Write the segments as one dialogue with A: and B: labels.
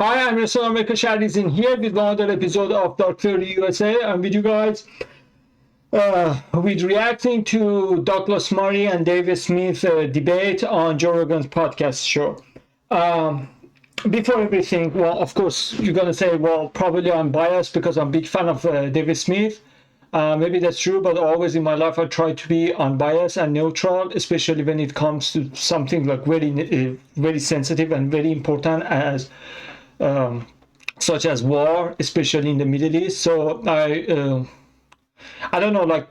A: Hi, I'm Rasul America Shadis in here with another episode of Dark Theory USA. I'm with you guys with reacting to Douglas Murray and David Smith debate on Joe Rogan's podcast show. Um, Before everything, well, of course, you're going to say, well, probably I'm biased because I'm a big fan of David Smith. Maybe that's true, but always in my life I try to be unbiased and neutral, especially when it comes to something like very sensitive and very important as um, such as war, especially in the Middle East. So I don't know, like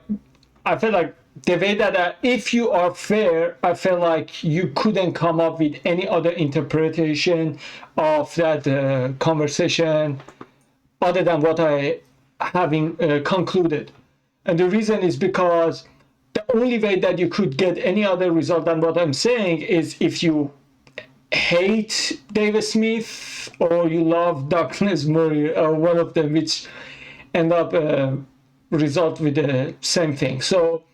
A: I feel like the way that if you are fair, I feel like you couldn't come up with any other interpretation of that conversation other than what I having concluded. And the reason is because the only way that you could get any other result than what I'm saying is if you hate David Smith or you love Douglas Murray or one of them, which end up result with the same thing. So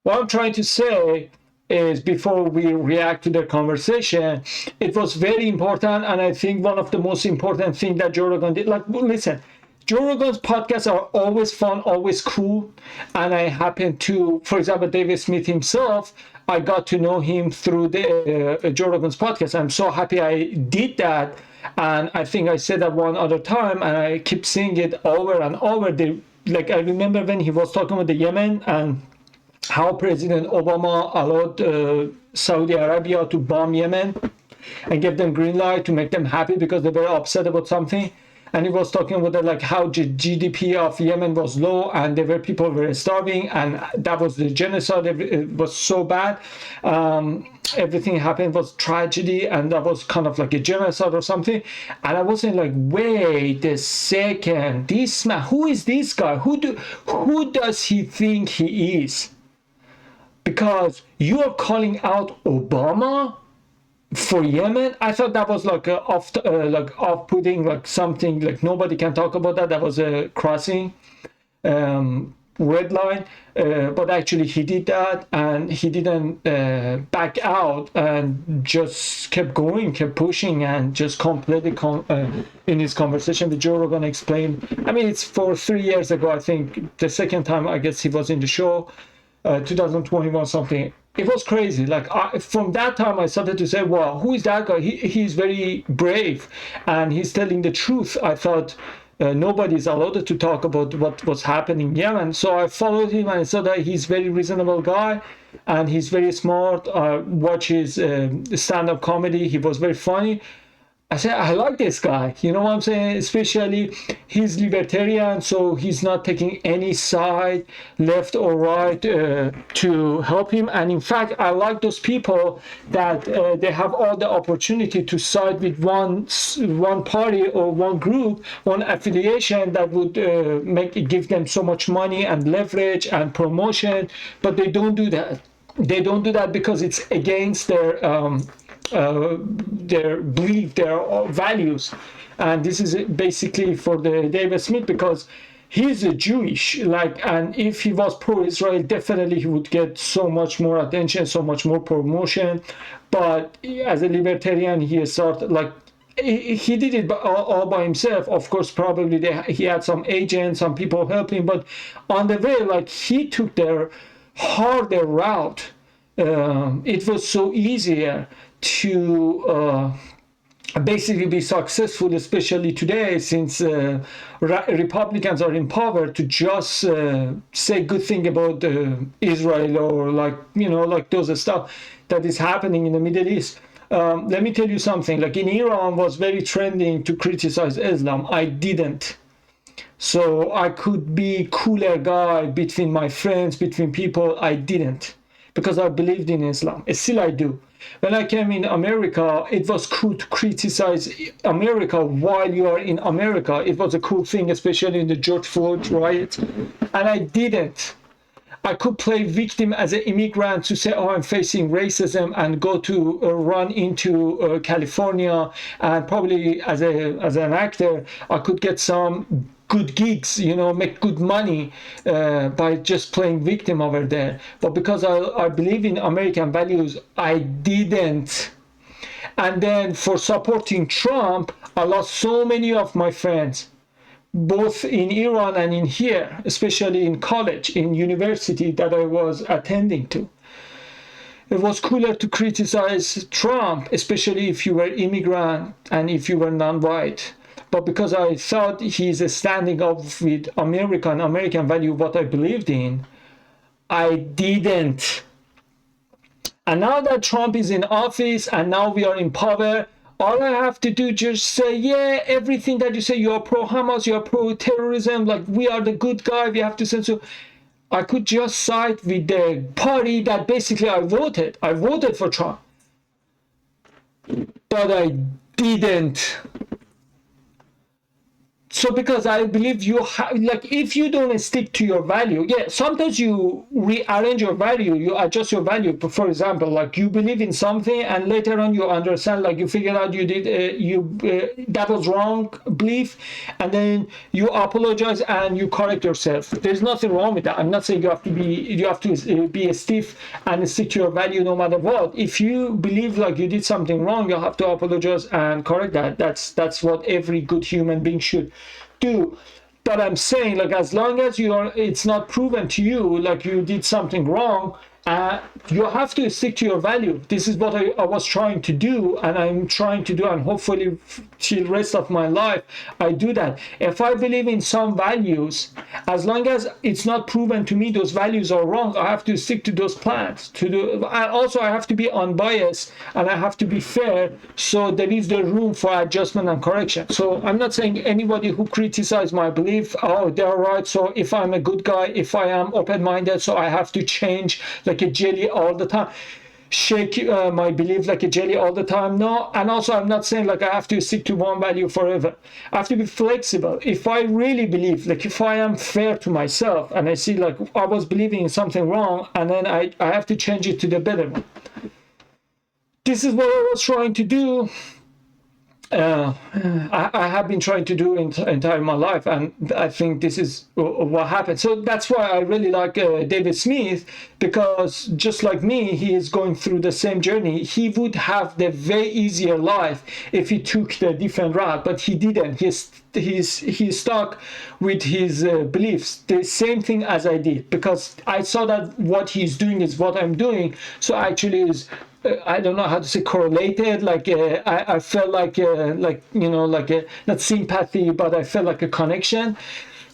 A: what I'm trying to say is before we react to the conversation, it was very important, and I think one of the most important thing that Joe Rogan did. Like, listen, Joe Rogan's podcasts are always fun, always cool, and I happen to, for example, David Smith himself, I got to know him through the Joe Rogan's podcast. I'm so happy I did that, and I think I said that one other time, and I keep seeing it over and over. Like I remember when he was talking about the Yemen and how President Obama allowed Saudi Arabia to bomb Yemen and give them green light to make them happy because they were upset about something. And he was talking about like how the GDP of Yemen was low and there were people were starving, and that was the genocide. It was so bad. Everything happened was tragedy, and that was kind of like a genocide or something. And I was saying like, wait a second, this man, who is this guy? Who does he think he is? Because you are calling out Obama for Yemen. I thought that was like off-putting, like something like nobody can talk about that. That was a crossing red line, but actually he did that, and he didn't back out and just kept going, kept pushing, and just completely in his conversation with Joe Rogan explained. I mean, it's for 3 years ago. I think the second time I guess he was in the show. 2021 something. It was crazy. Like from that time, I started to say, "Wow, who is that guy? He's very brave, and he's telling the truth." I thought nobody is allowed to talk about what was happening in Yemen. So I followed him, and I saw that he's very reasonable guy, and he's very smart. Watch his stand-up comedy. He was very funny. I said, I like this guy. You know what I'm saying? Especially he's libertarian, so he's not taking any side, left or right, to help him. And in fact, I like those people that they have all the opportunity to side with one party or one group, one affiliation that would give them so much money and leverage and promotion, but they don't do that. They don't do that because it's against their belief, their values. And this is basically for the David Smith because he's a Jewish, like, and if he was pro-Israel, definitely he would get so much more attention, so much more promotion. But as a libertarian, he started like he did it all by himself. Of course, probably he had some agents, some people helping, but on the way, like he took their harder route. It was so easier to basically be successful, especially today, since Republicans are in power, to just say good thing about Israel or like those stuff that is happening in the Middle East. Let me tell you something. Like in Iran, was very trending to criticize Islam. I didn't. So I could be cooler guy between my friends, between people. I didn't, because I believed in Islam. Still I do. When I came in America, it was cool to criticize America while you are in America. It was a cool thing, especially in the George Floyd riot. And I didn't. I could play victim as an immigrant to say, oh, I'm facing racism, and go to run into California, and probably as an actor, I could get some good gigs, make good money by just playing victim over there. But because I believe in American values, I didn't. And then for supporting Trump, I lost so many of my friends, both in Iran and in here, especially in college, in university that I was attending to. It was cooler to criticize Trump, especially if you were immigrant and if you were non-white. But because I thought he's standing up with American value, what I believed in, I didn't. And now that Trump is in office and now we are in power, all I have to do just say, yeah, everything that you say, you're pro-Hamas, you're pro-terrorism, like we are the good guy, we have to censor. I could just side with the party that basically I voted. I voted for Trump. But I didn't. So because I believe you have, like, if you don't stick to your value, yeah, sometimes you rearrange your value, you adjust your value. But for example, like you believe in something and later on you understand, like you figure out you did, that was wrong belief, and then you apologize and you correct yourself. There's nothing wrong with that. I'm not saying you have to be a stiff and stick to your value no matter what. If you believe like you did something wrong, you have to apologize and correct that. That's what every good human being should do. But I'm saying, like, as long as it's not proven to you like you did something wrong, you have to stick to your value. This is what I was trying to do, and I'm trying to do, and hopefully till the rest of my life I do that. If I believe in some values, as long as it's not proven to me those values are wrong, I have to stick to those plans. And also I have to be unbiased and I have to be fair, so there is the room for adjustment and correction. So I'm not saying anybody who criticizes my belief, oh, they're right, so if I'm a good guy, if I am open-minded, so I have to change like a jelly all the time, shake my belief like a jelly all the time. No. And also I'm not saying like I have to stick to one value forever. I have to be flexible. If I really believe, like if I am fair to myself and I see like I was believing in something wrong, and then I have to change it to the better one. This is what I was trying to do. I have been trying to do entire my life, and I think this is what happened. So that's why I really like David Smith, because just like me, he is going through the same journey. He would have the way easier life if he took the different route, but he didn't. He's stuck with his beliefs, the same thing as I did, because I saw that what he's doing is what I'm doing. So actually is I don't know how to say correlated. Like I felt like not sympathy, but I felt like a connection.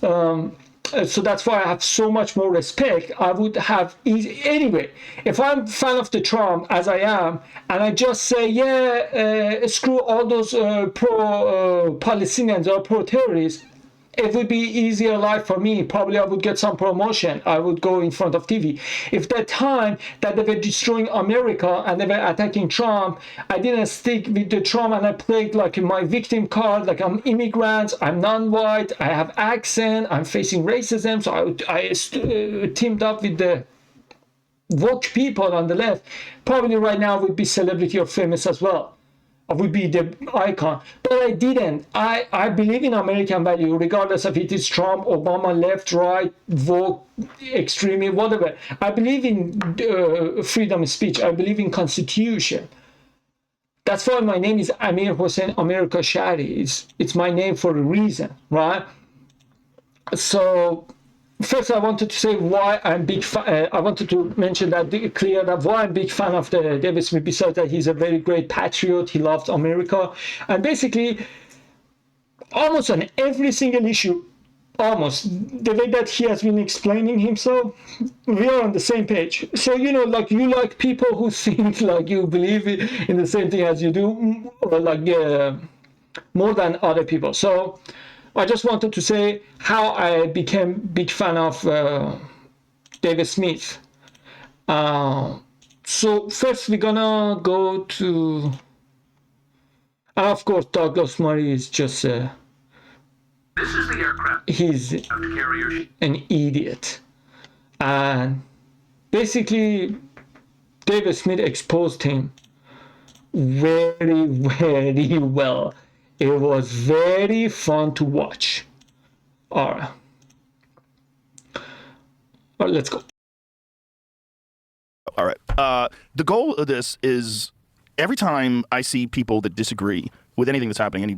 A: So that's why I have so much more respect. I would have anyway. If I'm a fan of the Trump as I am, and I just say, yeah, screw all those pro Palestinians or pro terrorists, it would be easier life for me. Probably I would get some promotion. I would go in front of TV. If that time that they were destroying America and they were attacking Trump, I didn't stick with the Trump and I played like my victim card, like I'm immigrant, I'm non-white, I have accent, I'm facing racism. So I teamed up with the woke people on the left. Probably right now I would be celebrity or famous as well. I would be the icon, but I didn't. I believe in American value, regardless of it is Trump, Obama, left, right, woke, extreme, whatever. I believe in freedom of speech. I believe in Constitution. That's why my name is Amir Hossein America Shari. It's my name for a reason, right? So first, I wanted to say why I'm big fan. I wanted to mention that clear that why I'm big fan of the David Smith. Besides that, he's a very great patriot. He loves America, and basically, almost on every single issue, almost the way that he has been explaining himself, we are on the same page. So like you like people who think like you believe in the same thing as you do, or like more than other people. So I just wanted to say how I became big fan of David Smith. So first we're gonna go to, of course, Douglas Murray is just this is the aircraft. He's an idiot, and basically David Smith exposed him very, very well. It was very fun to watch. All right, let's go.
B: All right. The goal of this is every time I see people that disagree with anything that's happening, any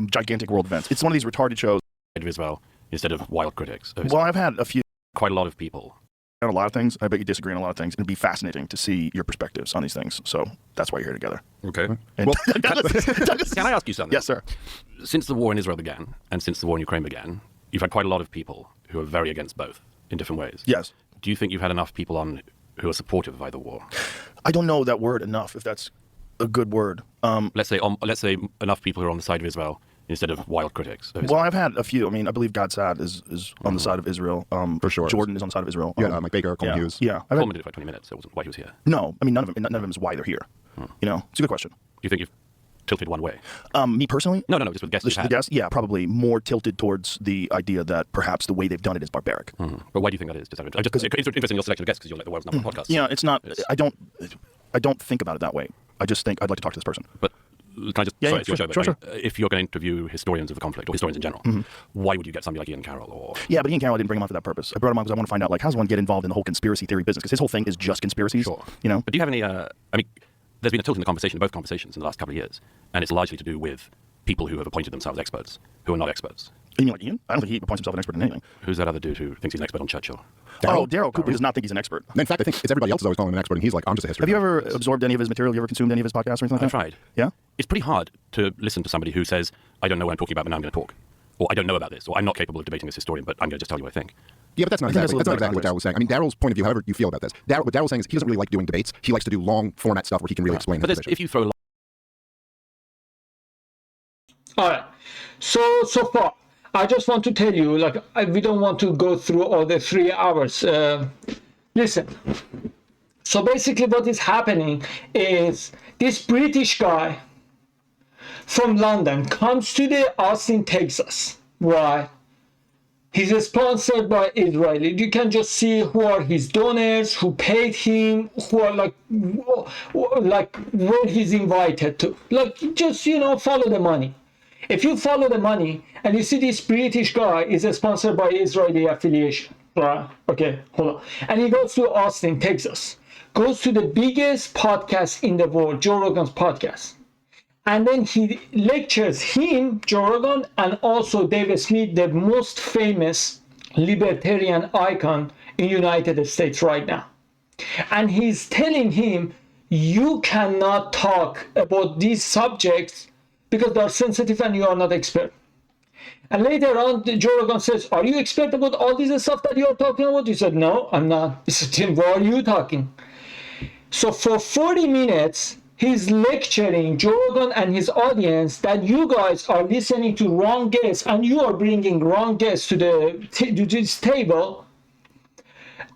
B: gigantic world events, it's one of these retarded shows.
C: As well, instead of wild critics.
B: Well, I've had a few,
C: quite a lot of people.
B: on a lot of things. I bet you disagree on a lot of things. It'd be fascinating to see your perspectives on these things. So that's why you're here together.
C: Okay.
B: And
C: Well, can I ask you something?
B: Yes, sir.
C: Since the war in Israel began, and since the war in Ukraine began, you've had quite a lot of people who are very against both in different ways.
B: Yes.
C: Do you think you've had enough people on who are supportive of either war?
B: I don't know that word enough, if that's a good word.
C: Let's say enough people who are on the side of Israel instead of wild critics.
B: Well, I've had a few. I mean, I believe God Sad is on the side of Israel.
D: For sure.
B: Jordan is on the side of Israel.
D: Mike Baker, Coleman Hughes.
B: Yeah.
C: Coleman did it for 20 minutes. So it wasn't why he was here.
B: No, I mean, none of them is why they're here. You know, it's a good question.
C: Do you think you've tilted one way?
B: Me personally?
C: No, just with guests you've had.
B: The guests? Yeah, probably more tilted towards the idea that perhaps the way they've done it is barbaric.
C: But why do you think that is? It's interesting your selection of guests because you're like the world's number one podcast.
B: Yeah, it's not. I don't think about it that way. I just think I'd like to talk to this person.
C: But can I just,
B: Yeah,
C: sorry,
B: yeah,
C: it's your show,
B: sure.
C: but if you're going to interview historians of the conflict, or historians in general, why would you get somebody like Ian Carroll? Or
B: Yeah, but Ian Carroll, I didn't bring him on for that purpose. I brought him on because I want to find out, like, how does one get involved in the whole conspiracy theory business? Because his whole thing is just conspiracies.
C: Sure.
B: You know?
C: But do you have any, I mean, there's been a tilt in the conversation, in both conversations in the last couple of years, and it's largely to do with people who have appointed themselves experts, who are not experts.
B: You mean like Ian? I don't think he appoints himself an expert in anything.
C: Who's that other dude who thinks he's an expert on Churchill?
B: Daryl Cooper does not think he's an expert.
D: In fact, I think it's everybody else is always calling him an expert, and he's like, I'm just a history
B: Have you
D: guy.
B: ever absorbed any of his material? Have you ever consumed any of his podcasts or anything like that?
C: I've tried.
B: Yeah?
C: It's pretty hard to listen to somebody who says, I don't know what I'm talking about, but now I'm going to talk. Or I don't know about this, or I'm not capable of debating this historian, but I'm going to just tell you what I think.
D: Yeah, but that's not
B: I think
D: exactly,
B: that's
D: that's not exactly what
B: a
D: Daryl was saying. I mean, Daryl's point of view, however you feel about this, what Daryl's saying is he doesn't really like doing debates. He likes to do long format stuff where he can really explain
C: But
D: his position.
C: if you throw
A: All right. So far, I just want to tell you, like, we don't want to go through all the 3 hours. Listen. So basically what is happening is this British guy from London comes to the Austin, Texas, right? He's sponsored by Israeli. You can just see who are his donors, who paid him, who are like where he's invited to. Like, just, follow the money. If you follow the money and you see this British guy is sponsored by Israeli affiliation, right? Okay, hold on. And he goes to Austin, Texas, goes to the biggest podcast in the world, Joe Rogan's podcast. And then he lectures him, Joe Rogan, and also David Smith, the most famous libertarian icon in United States right now. And he's telling him, you cannot talk about these subjects because they're sensitive and you are not expert. And later on, Joe Rogan says, are you expert about all this stuff that you're talking about? He said, no, I'm not. He said, Tim, why are you talking? So for 40 minutes, he's lecturing Joe Rogan and his audience that you guys are listening to wrong guests and you are bringing wrong guests to this table.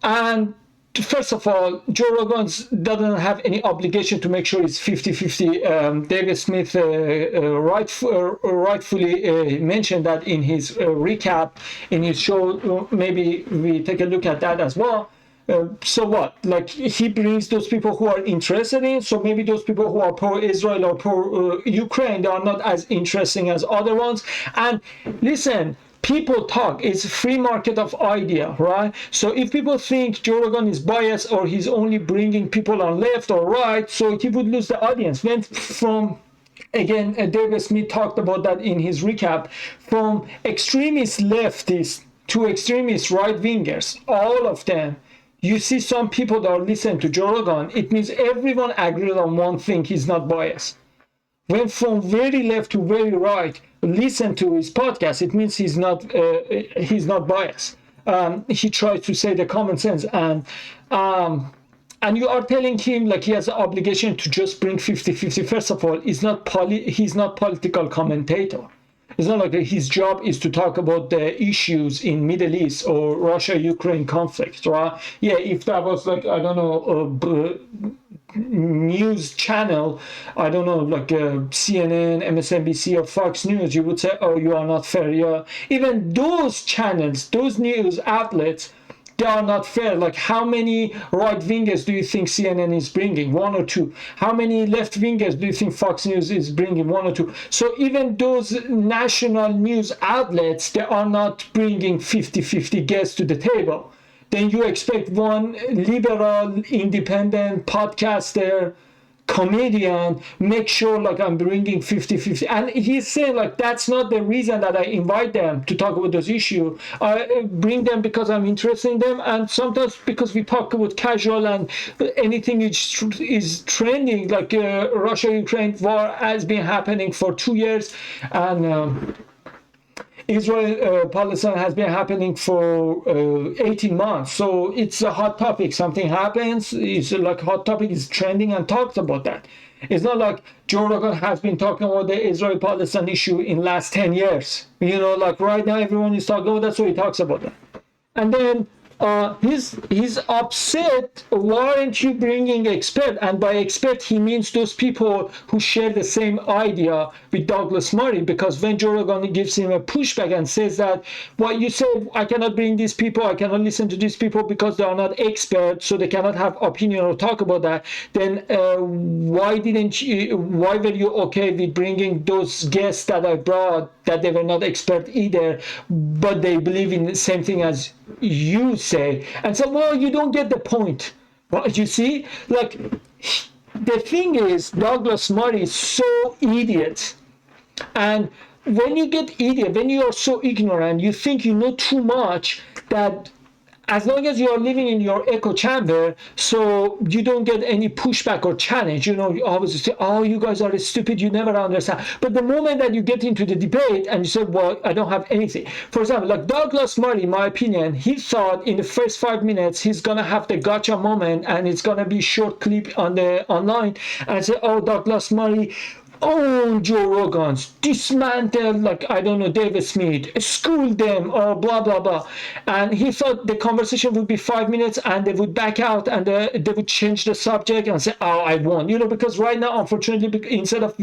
A: And first of all, Joe Rogan doesn't have any obligation to make sure it's 50-50. David Smith rightfully mentioned that in his recap in his show. Maybe we take a look at that as well. So what? Like, he brings those people who are interested in, so maybe those people who are pro-Israel or pro-Ukraine, they are not as interesting as other ones. And listen, people talk. It's a free market of idea, right? So if people think Joe Rogan is biased or he's only bringing people on left or right, so he would lose the audience. Went from, again, David Smith talked about that in his recap, from extremist leftists to extremist right-wingers, all of them. You see some people that are listening to Joe Rogan, it means everyone agrees on one thing, he's not biased. When from very left to very right listen to his podcast, it means he's not biased. He tries to say the common sense, and you are telling him like he has an obligation to just bring 50-50. First of all, he's not political commentator. It's not like his job is to talk about the issues in Middle East or Russia-Ukraine conflict, right? Yeah, if that was like, I don't know, a news channel, I don't know, like CNN, MSNBC, or Fox News, you would say, oh, you are not fair. Yeah. Even those channels, those news outlets, they are not fair. Like, how many right-wingers do you think CNN is bringing? 1 or 2. How many left-wingers do you think Fox News is bringing? 1 or 2. So even those national news outlets, they are not bringing 50-50 guests to the table. Then you expect one liberal, independent podcaster comedian, make sure like I'm bringing 50-50. And he's saying like that's not the reason that I invite them to talk about those issues. I bring them because I'm interested in them, and sometimes because we talk about casual and anything is trending, like Russia-Ukraine war has been happening for 2 years, and Israel-Palestine has been happening for 18 months. So it's a hot topic. Something happens, it's like hot topic is trending and talks about that. It's not like Joe Rogan has been talking about the Israel-Palestine issue in last 10 years. You know, like right now everyone is talking about that, so he talks about that. And then he's upset. Why aren't you bringing expert? And by expert he means those people who share the same idea with Douglas Murray, because when Joe Rogan gives him a pushback and says that what you said, I cannot bring these people, I cannot listen to these people because they are not experts, so they cannot have opinion or talk about that, then why were you okay with bringing those guests that I brought that they were not expert either, but they believe in the same thing as you say? And so, well, you don't get the point. Well, you see, like, the thing is, Douglas Murray is so idiot. And when you get idiot, when you are so ignorant, you think you know too much, that as long as you are living in your echo chamber, so you don't get any pushback or challenge. You know, you always say, oh, you guys are stupid, you never understand. But the moment that you get into the debate and you say, well, I don't have anything. For example, like Douglas Murray, in my opinion, he thought in the first 5 minutes, he's going to have the gotcha moment and it's going to be short clip on the online and say, oh, Douglas Murray own Joe Rogan's, dismantle, like, I don't know, David Smith, school them, or blah, blah, blah. And he thought the conversation would be 5 minutes and they would back out and they would change the subject and say, oh, I won. You know, because right now, unfortunately, instead of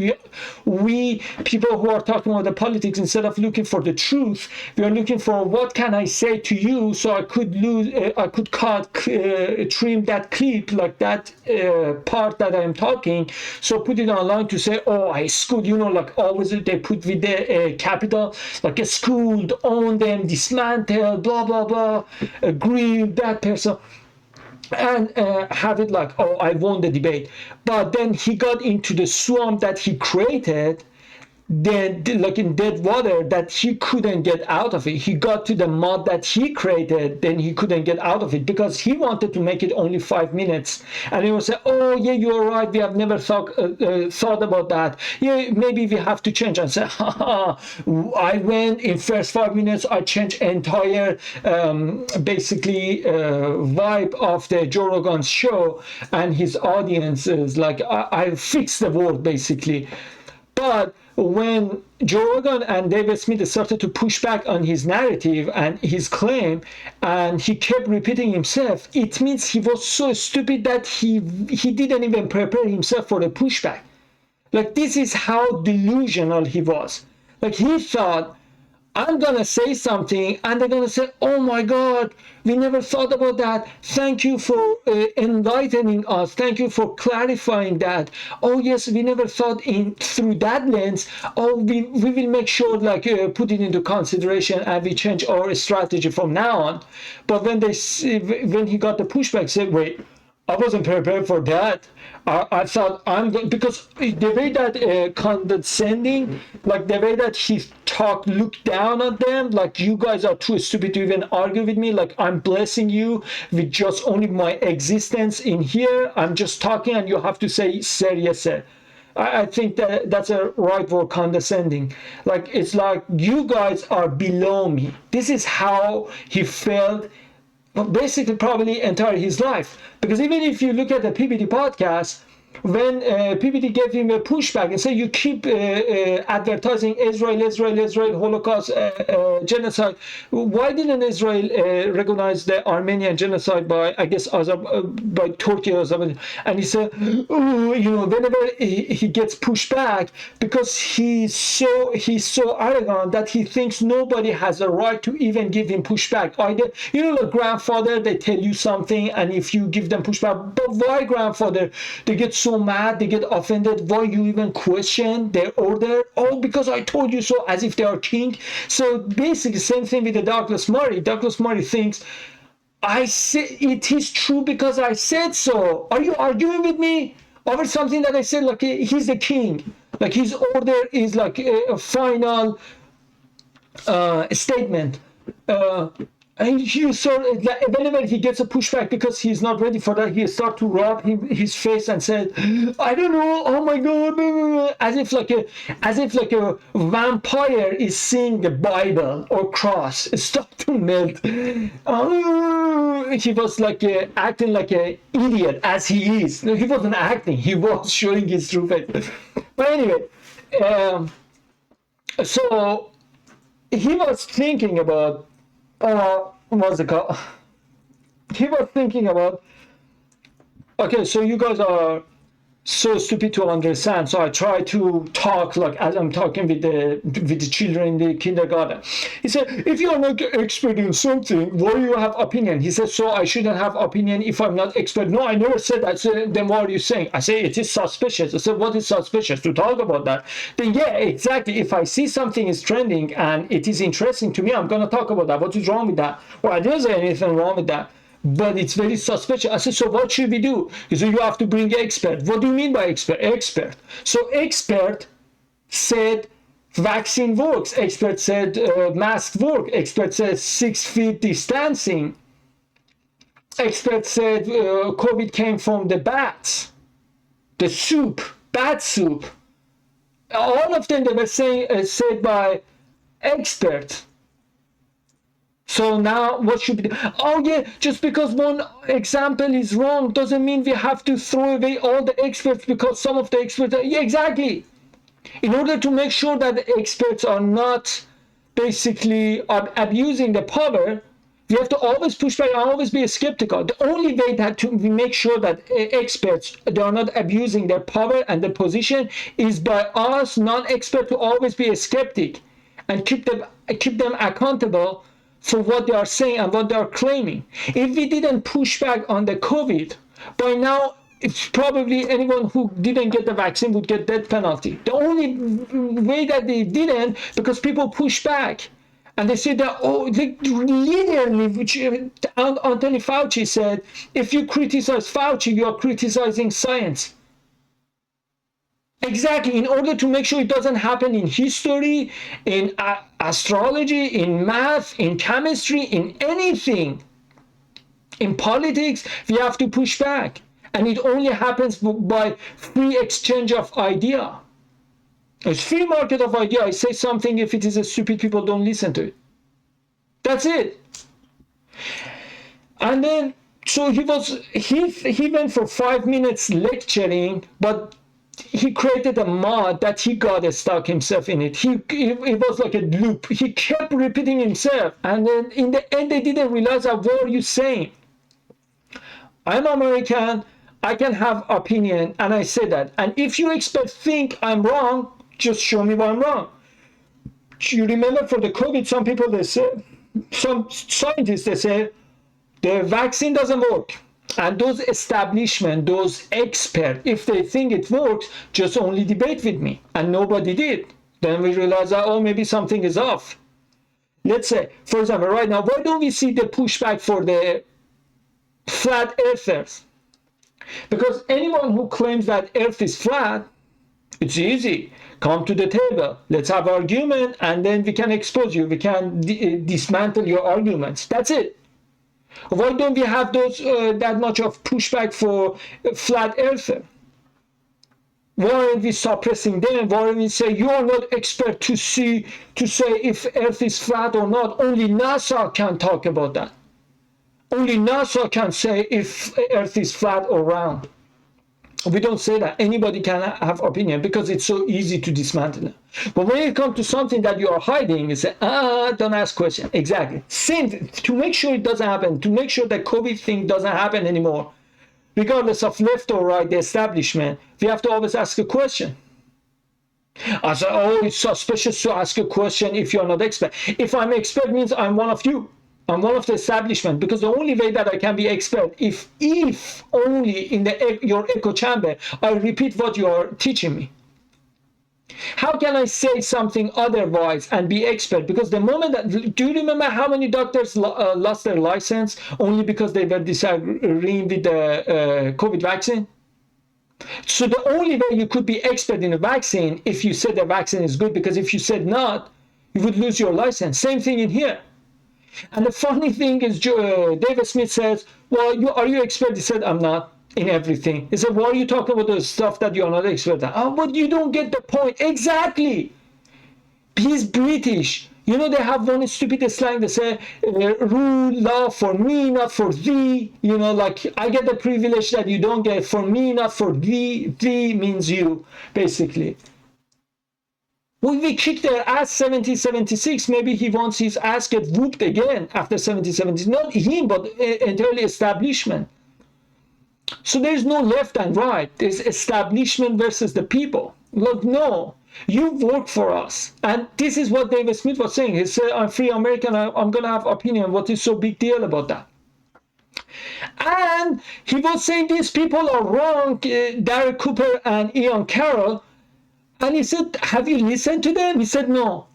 A: we people who are talking about the politics, instead of looking for the truth, we are looking for what can I say to you so I could trim that clip, like that part that I'm talking, so put it online to say, oh, I schooled, you know, like always they put with the capital, like a schooled, own them, dismantle, blah, blah, blah, grill that person, and have it like, oh, I won the debate. But then he got into the swamp that he created, then like in dead water, that he couldn't get out of it. He got to the mud that he created, then he couldn't get out of it because he wanted to make it only 5 minutes. And he would say, oh yeah, you're right, we have never thought about that. Yeah, maybe we have to change. And say, haha, I went in first 5 minutes, I changed entire basically vibe of the Joe Rogan's show and his audience is like, I fixed the world basically. But when Joe Rogan and David Smith started to push back on his narrative and his claim, and he kept repeating himself, it means he was so stupid that he didn't even prepare himself for the pushback. Like, this is how delusional he was. Like, he thought, I'm going to say something and they're going to say, oh my God, we never thought about that. Thank you for enlightening us. Thank you for clarifying that. Oh yes, we never thought through that lens. Oh, we will make sure, like, put it into consideration and we change our strategy from now on. But when he got the pushback, said, wait, I wasn't prepared for that. I thought because the way that condescending, like the way that he looked down at them, like, you guys are too stupid to even argue with me. Like, I'm blessing you with just only my existence in here. I'm just talking and you have to say, sir, yes, sir. I think that that's a right word, condescending. Like, it's like, you guys are below me. This is how he felt. Well, basically probably entire his life, because even if you look at the PPT podcast, when PPT gave him a pushback and said, you keep advertising Israel, Holocaust, genocide. Why didn't Israel recognize the Armenian genocide by, I guess, by Turkey or something? And he said, oh, you know, whenever he gets pushed back, because he's so arrogant that he thinks nobody has a right to even give him pushback. Either, you know, the grandfather, they tell you something, and if you give them pushback, but why grandfather? They get so mad, they get offended. Why you even question their order? Oh, because I told you so, as if they are king. So basically, same thing with the Douglas Murray. Douglas Murray thinks, I say it is true because I said so. Are you arguing with me? over something that I said, like he's the king, like his order is like a final statement. And you saw whenever he gets a pushback because he's not ready for that, he start to rub his face and said, "I don't know, oh my god," as if like a vampire is seeing the Bible or cross start to melt. He was like acting like an idiot as he is. No, he wasn't acting; he was showing his true face. But anyway, so he was thinking about. What's it called? He was thinking about. Okay, so you guys are so stupid to understand. So I try to talk like as I'm talking with the children in the kindergarten. He said, "If you are not expert in something, why do you have opinion?" He said, "So I shouldn't have opinion if I'm not expert." No, I never said that. I said, "Then what are you saying?" I say, "It is suspicious." I said, "What is suspicious to talk about that?" Then yeah, exactly. If I see something is trending and it is interesting to me, I'm gonna talk about that. What is wrong with that? Well, I didn't say anything wrong with that. But it's very suspicious. I said, "So what should we do?" He said, "You have to bring expert." What do you mean by expert? Expert. So expert said vaccine works. Expert said mask work. Expert said 6 feet distancing. Expert said COVID came from the bats, the soup, bat soup. All of them they were saying said by experts. So now what should be done? Oh yeah, just because one example is wrong doesn't mean we have to throw away all the experts because some of the experts are, yeah, exactly. In order to make sure that the experts are not basically abusing the power, we have to always push back and always be skeptical. The only way that we make sure that experts they are not abusing their power and their position is by us non-experts to always be a skeptic and keep them accountable for what they are saying and what they are claiming. If we didn't push back on the COVID, by now it's probably anyone who didn't get the vaccine would get death penalty. The only way that they didn't, because people push back. And they said that, literally, which Anthony Fauci said, if you criticize Fauci, you are criticizing science. Exactly, in order to make sure it doesn't happen in history, in astrology, in math, in chemistry, in anything, in politics, we have to push back. And it only happens by free exchange of idea. It's free market of idea. I say something, if it is a stupid, people don't listen to it. That's it. And then, so he went for 5 minutes lecturing, but he created a mod that he got stuck himself in it. It was like a loop. He kept repeating himself. And then in the end, they didn't realize that, what are you saying? I'm American. I can have opinion. And I say that. And if you think I'm wrong, just show me why I'm wrong. You remember for the COVID, some people, they say, some scientists, they say, the vaccine doesn't work. And those establishment, those experts, if they think it works, just only debate with me. And nobody did. Then we realize that, oh, maybe something is off. Let's say, for example, right now, why don't we see the pushback for the flat earthers? Because anyone who claims that Earth is flat, it's easy. Come to the table. Let's have argument, and then we can expose you. We can dismantle your arguments. That's it. Why don't we have those that much of pushback for flat earther? Why aren't we suppressing them? Why don't we say you are not expert to say if Earth is flat or not? Only NASA can talk about that. Only NASA can say if Earth is flat or round. We don't say that. Anybody can have opinion because it's so easy to dismantle them. But when it comes to something that you are hiding, you say, don't ask questions. Exactly. Same, to make sure it doesn't happen, to make sure that COVID thing doesn't happen anymore, regardless of left or right, the establishment, we have to always ask a question. I say, it's suspicious to ask a question if you're not expert. If I'm expert means I'm one of you. I'm one of the establishment, because the only way that I can be expert if only in your echo chamber I repeat what you are teaching me. How can I say something otherwise and be expert? Because the moment that, do you remember how many doctors lost their license only because they were disagreeing with the COVID vaccine? So the only way you could be expert in a vaccine if you said the vaccine is good, because if you said not, you would lose your license. Same thing in here. And the funny thing is, David Smith says, well, are you expert? He said, I'm not in everything. He said, why are you talking about the stuff that you're not expert at? Oh, but you don't get the point. Exactly. He's British. You know, they have one stupid slang. They say, rule, law for me, not for thee. You know, like, I get the privilege that you don't get. For me, not for thee. Thee means you, basically. We kicked their ass 1776. Maybe he wants his ass get whooped again after 1776. Not him, but entirely establishment. So there's no left and right. There's establishment versus the people. Look, no. You work for us. And this is what David Smith was saying. He said, I'm free American. I'm going to have opinion. What is so big deal about that? And he was saying these people are wrong, Derek Cooper and Ian Carroll. And he said, have you listened to them? He said, no.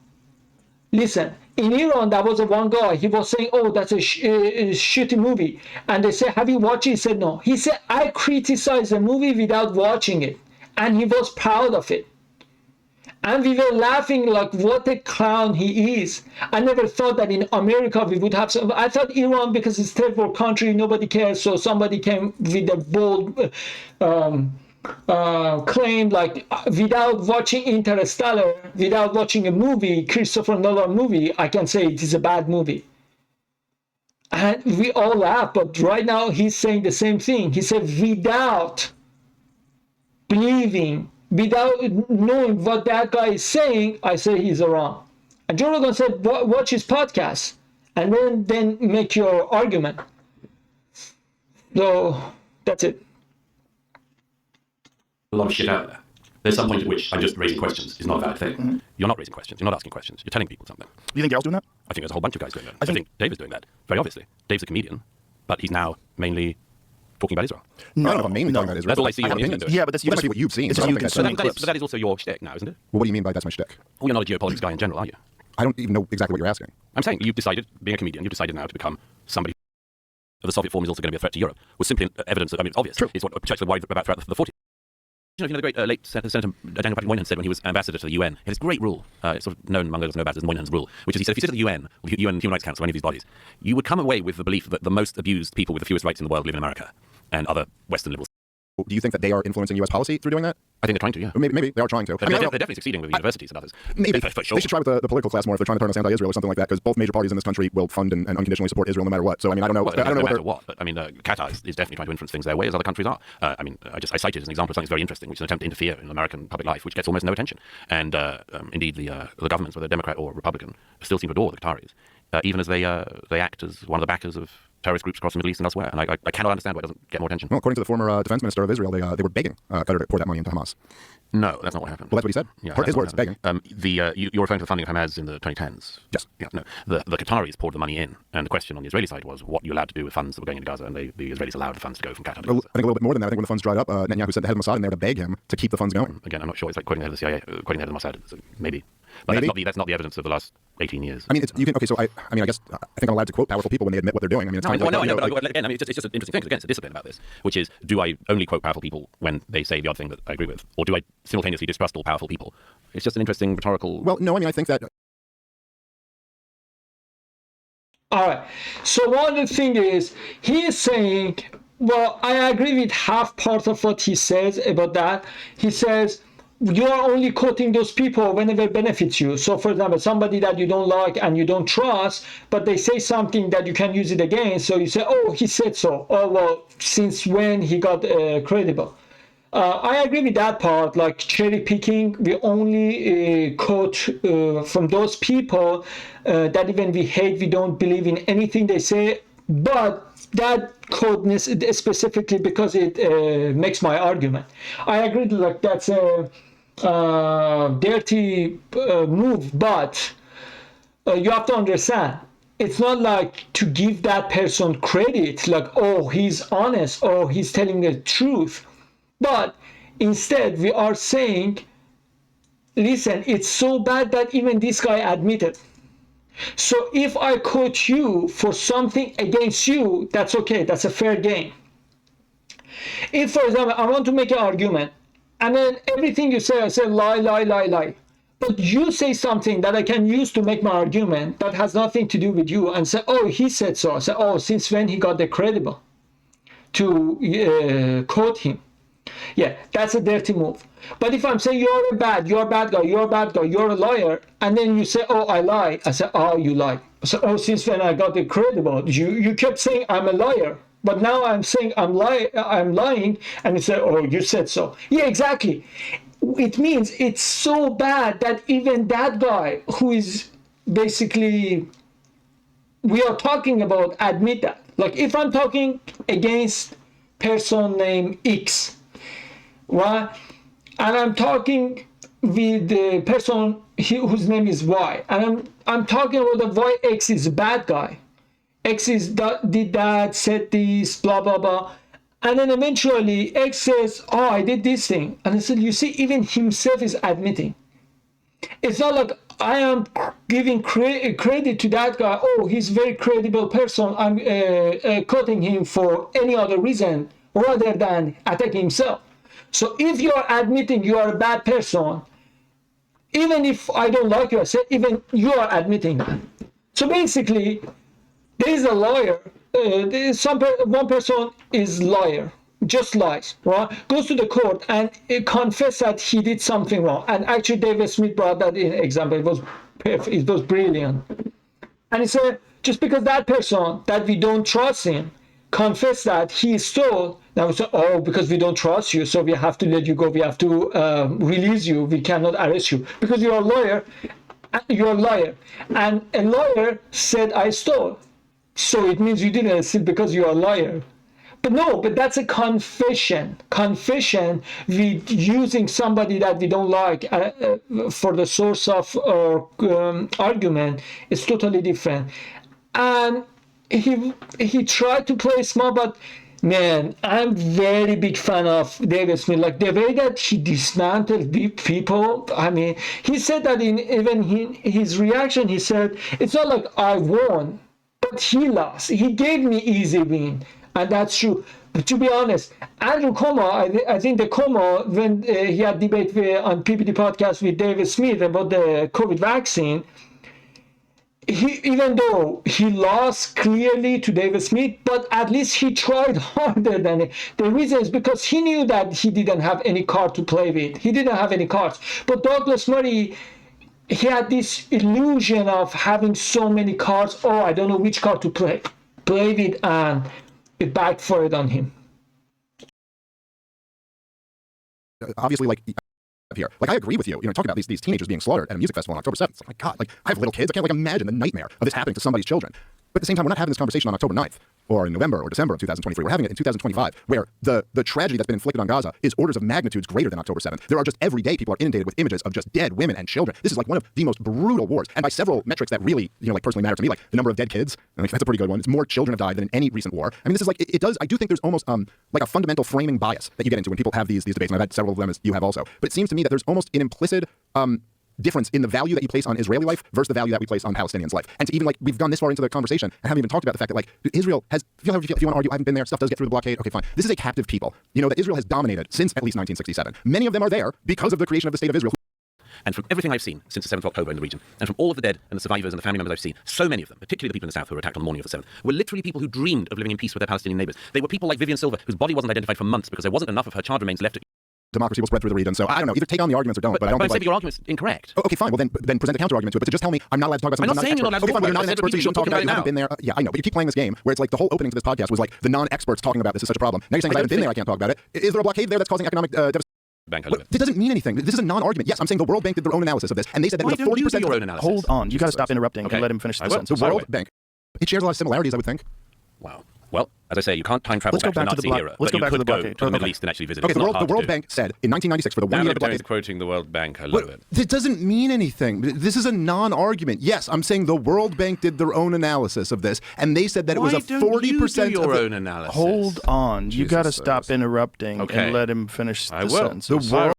A: Listen, in Iran, there was one guy. He was saying, oh, that's a shitty movie. And they said, have you watched it? He said, no. He said, I criticized the movie without watching it. And he was proud of it. And we were laughing like, what a clown he is. I never thought that in America we would have some. I thought Iran, because it's a third world country, nobody cares. So somebody came with a bold claim, like, without watching Interstellar, without watching a movie, Christopher Nolan movie, I can say it is a bad movie. And we all laugh, but right now he's saying the same thing. He said, without believing, without knowing what that guy is saying, I say he's wrong. And Joe Rogan said, watch his podcast and then make your argument. So that's it.
C: A lot of shit out there. There's some point at which I'm just raising questions is not a valid thing. You're not raising questions. You're not asking questions. You're telling people something.
B: Do you think Gail's doing that?
C: I think there's a whole bunch of guys doing that. I think Dave is doing that, very obviously. Dave's a comedian, but he's now mainly talking about Israel.
D: No, I don't know if I'm mainly talking about Israel.
C: That's all I see you on the internet doing.
B: Yeah, but that's
D: Well, that might be what you've seen.
B: It's
D: So I
B: you
D: don't think
B: consuming
D: that's-
B: clips.
C: But that is also your shtick now, isn't it?
D: Well, what do you mean by that's my shtick?
C: Well, you're not a geopolitics guy in general, are you?
D: I don't even know exactly what you're asking.
C: I'm saying you've decided, being a comedian, you've decided now to become somebody. The Soviet form is also going to be a threat to Europe. Was simply evidence that, I mean, it's obvious.
D: True.
C: It's what particularly worried about throughout the 40s. You know the great late Senator Daniel Patrick Moynihan said when he was ambassador to the UN, he had this great rule, it's sort of known among those who know about it as Moynihan's rule, which is he said if you sit at the UN, or the UN Human Rights Council, or any of these bodies, you would come away with the belief that the most abused people with the fewest rights in the world live in America and other Western liberals.
D: Do you think that they are influencing U.S. policy through doing that?
C: I think they're trying to, yeah.
D: Or maybe they are trying to.
C: They're,
D: I mean,
C: they're definitely succeeding with universities and others.
D: maybe
C: For sure.
D: they should try with the political class more if they're trying to turn us anti-Israel or something like that, because both major parties in this country will fund and unconditionally support Israel no matter what. So I mean, I don't know.
C: Well,
D: I don't know
C: no
D: whether
C: matter what, but I mean, Qatar is definitely trying to influence things their way as other countries are. I mean, I cited it as an example of something that's very interesting, which is an attempt to interfere in American public life, which gets almost no attention. And indeed, the governments, whether Democrat or Republican, still seem to adore the Qataris, even as they act as one of the backers of terrorist groups across the Middle East and elsewhere. And I cannot understand why it doesn't get more attention.
D: Well, according to the former defense minister of Israel, they were begging Qatar to pour that money into Hamas.
C: No, that's not what happened.
D: Well, that's what he said.
C: Yeah,
D: His words, begging.
C: You're referring to the funding of Hamas in the 2010s?
D: Yes.
C: Yeah, no. The Qataris poured the money in, and the question on the Israeli side was what you're allowed to do with funds that were going into Gaza, and the Israelis allowed the funds to go from Qatar to
D: Well,
C: Gaza.
D: I think a little bit more than that. I think when the funds dried up, Netanyahu sent the head of Mossad in there to beg him to keep the funds going.
C: Again, I'm not sure. It's like quoting the head of the CIA, quoting the head of the Mossad. So maybe. But
D: Maybe.
C: that's not the evidence of the last 18 years.
D: I mean, you can. Okay, so I mean, I guess I think I'm allowed to quote powerful people when they admit what they're doing. I mean, it's kind of
C: No,
D: like,
C: I know,
D: you know,
C: but again, I mean, it's just an interesting thing. 'Cause again, it's a discipline about this, which is, do I only quote powerful people when they say the odd thing that I agree with, or do I simultaneously distrust all powerful people? It's just an interesting rhetorical.
D: well, no, I mean, I think that.
A: All right. So one of the thing is, he is saying, well, I agree with half part of what he says about that. He says, you are only quoting those people whenever it benefits you. So, for example, somebody that you don't like and you don't trust, but they say something that you can use it against. So you say, oh, he said so. Oh, well, since when he got credible? I agree with that part, like cherry picking. We only quote from those people that even we hate, we don't believe in anything they say, but that quote specifically because it makes my argument. I agree, like that's a dirty move, but you have to understand, it's not like to give that person credit, like, oh, he's honest, or he's telling the truth. But instead, we are saying, listen, it's so bad that even this guy admitted. So if I quote you for something against you, that's okay. That's a fair game. If, for example, I want to make an argument, and then everything you say, I say lie, lie, lie, lie. But you say something that I can use to make my argument that has nothing to do with you, and say, oh, he said so. I say, oh, since when he got the credible to quote him? Yeah, that's a dirty move. But if I'm saying you're a bad guy, you're a liar, and then you say, oh, I lie, I say, oh, you lie. So, oh, since when I got the credible, you kept saying I'm a liar, but now I'm saying I'm lying, and you say, oh, you said so. Yeah, exactly. It means it's so bad that even that guy who is basically we are talking about admit that. Like if I'm talking against person named X, right? And I'm talking with the person whose name is Y, and I'm talking about the Y. X is a bad guy. X is did that, said this, blah blah blah, and then eventually X says, "Oh, I did this thing," and I said, "You see, even himself is admitting." It's not like I am giving credit to that guy. Oh, he's a very credible person. I'm quoting him for any other reason rather than attacking himself. So if you are admitting you are a bad person, even if I don't like you, I say even you are admitting that. So basically, there is a lawyer. One person is liar, just lies, right? Goes to the court and confess that he did something wrong. And actually, David Smith brought that in example. It was perfect. It was brilliant. And he said, just because that person that we don't trust him confessed that he stole, now we say, oh, because we don't trust you, so we have to let you go. We have to release you. We cannot arrest you because you're a lawyer. You're a liar. And a lawyer said, I stole. So it means you didn't steal because you're a liar. But no, but that's a confession. Confession with using somebody that we don't like for the source of argument is totally different. And he tried to play smart, but man, I'm very big fan of David Smith. Like the way that he dismantled people. I mean, he said that in even his reaction, he said, it's not like I won, but he lost. He gave me easy win. And that's true. But to be honest, Andrew Cuomo, I think the Cuomo, when he had debate on PPD podcast with David Smith about the COVID vaccine, even though he lost clearly to David Smith, but at least he tried harder than it. The reason is because he knew that he didn't have any card to play with. He didn't have any cards. But Douglas Murray, he had this illusion of having so many cards. Oh, I don't know which card to play with, and it backfired on him.
D: Obviously, like here, like I agree with you. Talking about these teenagers being slaughtered at a music festival on October 7th. It's like, my God, like I have little kids. I can't imagine the nightmare of this happening to somebody's children. But at the same time, we're not having this conversation on October 9th or in November or December of 2023. We're having it in 2025, where the tragedy that's been inflicted on Gaza is orders of magnitudes greater than October 7th. There are just every day people are inundated with images of just dead women and children. This is like one of the most brutal wars, and by several metrics that really, like personally matter to me, like the number of dead kids. Like, that's a pretty good one. It's more children have died than in any recent war. I mean, this is like it does. I do think there's almost like a fundamental framing bias that you get into when people have these debates, and I've had several of them, as you have also. But it seems to me that there's almost an implicit difference in the value that you place on Israeli life versus the value that we place on Palestinians' life. And to even we've gone this far into the conversation and haven't even talked about the fact that Israel has, if you want to argue, I haven't been there, stuff does get through the blockade, okay, fine. This is a captive people, that Israel has dominated since at least 1967. Many of them are there because of the creation of the state of Israel.
C: And from everything I've seen since the 7th of October in the region, and from all of the dead and the survivors and the family members I've seen, so many of them, particularly the people in the south who were attacked on the morning of the 7th, were literally people who dreamed of living in peace with their Palestinian neighbors. They were people like Vivian Silva, whose body wasn't identified for months because there wasn't enough of her charred remains left at
D: democracy will spread through the region. So I don't know. Either take on the arguments or don't. But I don't think
C: your argument's incorrect.
D: Okay, fine. Well, then present a counter argument to it. But to just tell me I'm not allowed to talk about something.
C: I'm not saying you're not allowed to
D: talk about.
C: Okay, fine.
D: You're not an expert, so you shouldn't talk about it. You haven't been there. Yeah, I know. But you keep playing this game where it's like the whole opening to this podcast was like the non-experts talking about this is such a problem. Now you're saying I haven't been there, I can't talk about it. Is there a blockade there that's causing economic devastation? It doesn't mean anything. This is a non-argument. Yes, I'm saying the World Bank did their own analysis of this, and they said that it was 40%.
C: Your own analysis.
B: Hold on. You got to stop interrupting and let him finish the sentence.
D: The World Bank. It shares a lot of similarities, I would think.
C: Wow. Well, as I say, you can't time travel back to the Nazi era.
B: Let's go back to the blockade.
C: To the Middle East and actually visit.
D: Okay, the World Bank said in 1996 for the 1 year of the blockade.
E: Quoting the World Bank, I love it.
D: It doesn't mean anything. This is a non-argument. Yes, I'm saying the World Bank did their own analysis of this, and they said that it was a 40%
E: your own analysis.
B: Hold on. You got to stop interrupting and let him finish the sentence.
D: The World.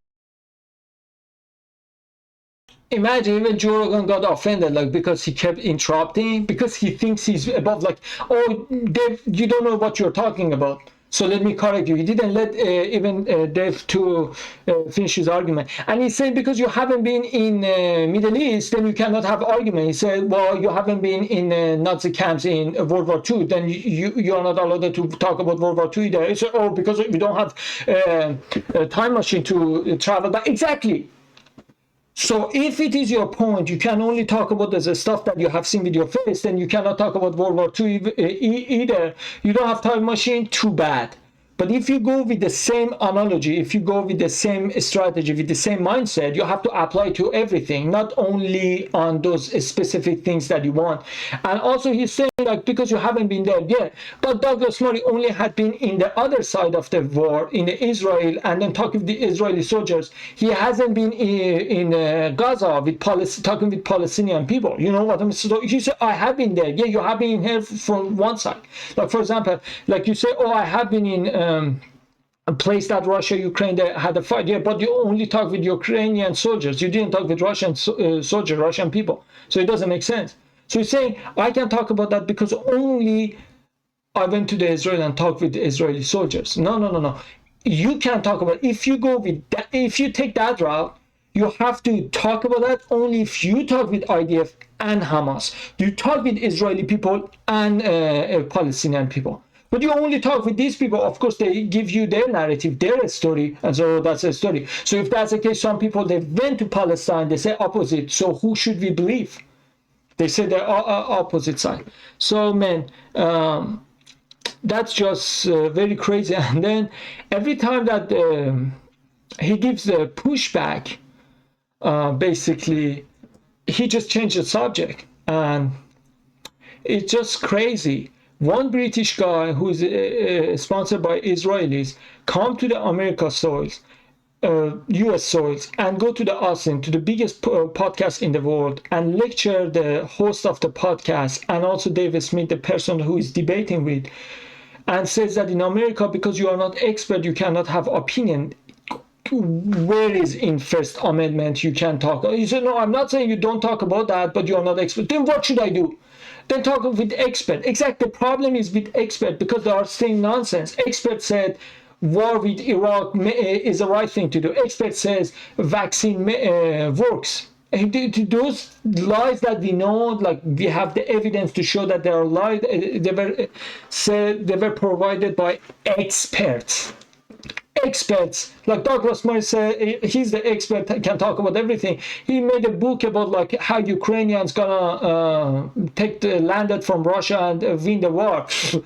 A: Imagine even Joe Rogan got offended, because he kept interrupting, because he thinks he's above, oh, Dave, you don't know what you're talking about. So let me correct you. He didn't let even Dave to finish his argument. And he's saying because you haven't been in Middle East, then you cannot have argument. He said, well, you haven't been in Nazi camps in World War II, then you are not allowed to talk about World War II either. He said, oh, because we don't have a time machine to travel back. Exactly. So if it is your point, you can only talk about the stuff that you have seen with your face, then you cannot talk about World War II either. You don't have time machine, too bad. But if you go with the same analogy, if you go with the same strategy, with the same mindset, you have to apply to everything, not only on those specific things that you want. And also he's saying, like, because you haven't been there yet, but Douglas Murray only had been in the other side of the war, in Israel, and then talking with the Israeli soldiers. He hasn't been in Gaza with talking with Palestinian people. You know what I'm saying? So he said, I have been there. Yeah, you have been here from one side. Like, for example, like you say, oh, I have been in a place that Russia, Ukraine, they had a fight. Yeah, but you only talk with Ukrainian soldiers. You didn't talk with Russian soldiers, Russian people. So it doesn't make sense. So he's saying, I can talk about that because only I went to the Israel and talked with the Israeli soldiers. No. You can't talk about it. If you go with that, if you take that route, you have to talk about that only if you talk with IDF and Hamas. You talk with Israeli people and Palestinian people. But you only talk with these people. Of course, they give you their narrative, their story, and so that's a story. So if that's the case, some people, they went to Palestine, they say opposite. So who should we believe? They say they're opposite side. So, man, that's just very crazy. And then every time that he gives a pushback, basically, he just changed the subject. And it's just crazy. One British guy who's sponsored by Israelis come to the America soils, US soils, and go to the Austin, to the biggest podcast in the world, and lecture the host of the podcast and also David Smith, the person who is debating with, and says that in America, because you are not expert, you cannot have opinion. Where is in First Amendment you can talk? He said, no, I'm not saying you don't talk about that, but you are not expert. Then what should I do? Then talk with expert. Exactly. The problem is with expert because they are saying nonsense. Expert said war with Iraq is the right thing to do. Expert says vaccine works. And those lies that we know, like we have the evidence to show that they are lies, they were provided by experts. Experts like Douglas Murray said, he's the expert, can talk about everything. He made a book about like how Ukrainians gonna take the landed from Russia and win the war. 3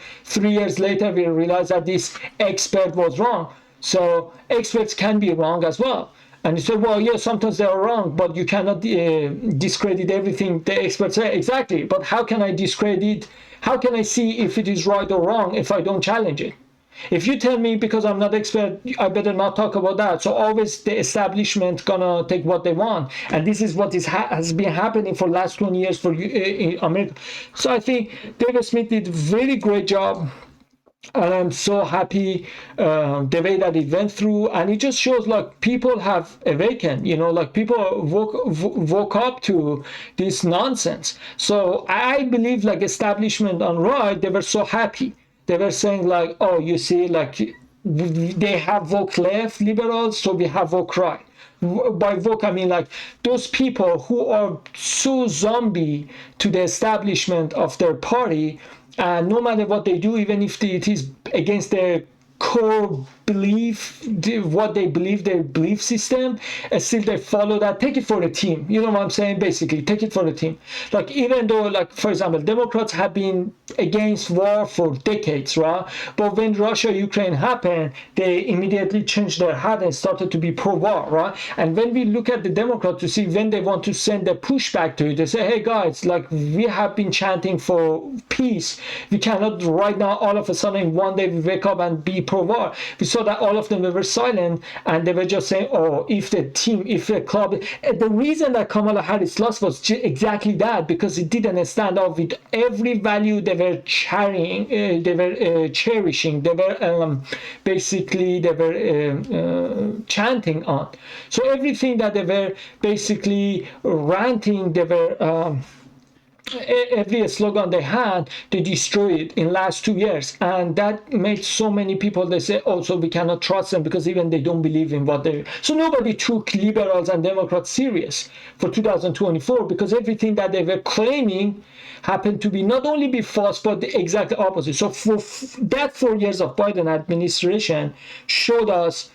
A: years later, we realized that this expert was wrong. So experts can be wrong as well. And he said, well, yeah, sometimes they are wrong, but you cannot discredit everything the experts say. Exactly. But how can I discredit? How can I see if it is right or wrong if I don't challenge it? If you tell me because I'm not expert, I better not talk about that. So always the establishment gonna take what they want, and this is what has been happening for last 20 years for in America. So I think David Smith did a very great job, and I'm so happy the way that it went through, and it just shows like people have awakened. You know, like people woke up to this nonsense. So I believe like establishment on right, they were so happy. They were saying like, oh, you see, like they have woke left liberals, so we have woke right. By woke, I mean like those people who are so zombie to the establishment of their party, and no matter what they do, even if it is against their core belief, what they believe, their belief system, and still they follow that. Take it for the team. You know what I'm saying? Basically, take it for the team. Like even though, like for example, Democrats have been against war for decades, right? But when Russia-Ukraine happened, they immediately changed their hat and started to be pro-war, right? And when we look at the Democrats to see when they want to send a pushback to it, they say, hey guys, like we have been chanting for peace. We cannot right now all of a sudden one day we wake up and be pro-war. We saw that all of them were silent and they were just saying, oh, if the team, if the club. The reason that Kamala Harris lost was exactly that, because it didn't stand up with every value they were cherishing, they were basically they were chanting on. So everything that they were basically ranting, they were every slogan they had, they destroyed it in last 2 years, and that made so many people, they say, oh, so we cannot trust them because even they don't believe in what they. So nobody took liberals and Democrats serious for 2024 because everything that they were claiming happened to be not only be false but the exact opposite. So for that 4 years of Biden administration showed us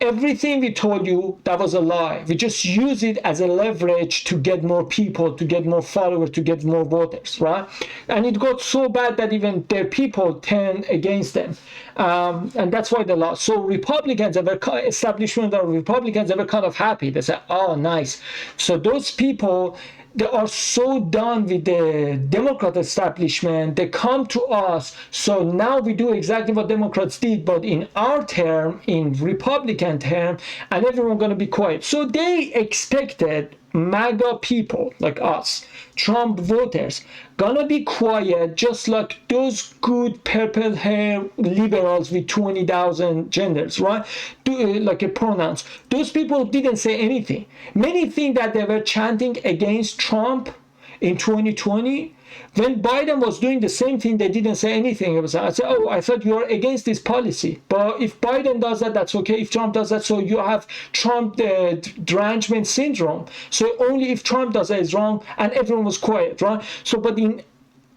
A: everything we told you that was a lie. We just use it as a leverage to get more people, to get more followers, to get more voters, right? And it got so bad that even their people turned against them. And that's why they lost. So Republicans, establishment of Republicans, they were kind of happy. They said, oh, nice. So those people, they are so done with the Democrat establishment, they come to us. So now we do exactly what Democrats did, but in our term, in Republican term, and everyone going to be quiet. So they expected MAGA people like us, Trump voters, gonna be quiet just like those good purple hair liberals with 20,000 genders, right? Like a pronouns. Those people didn't say anything. Many things that they were chanting against Trump in 2020, when Biden was doing the same thing, they didn't say anything. It was, I said, oh, I thought you are against this policy. But if Biden does that, that's okay. If Trump does that, so you have Trump derangement syndrome. So only if Trump does that is wrong, and everyone was quiet, right? So,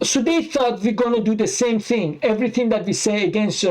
A: so they thought we're going to do the same thing. Everything that we say against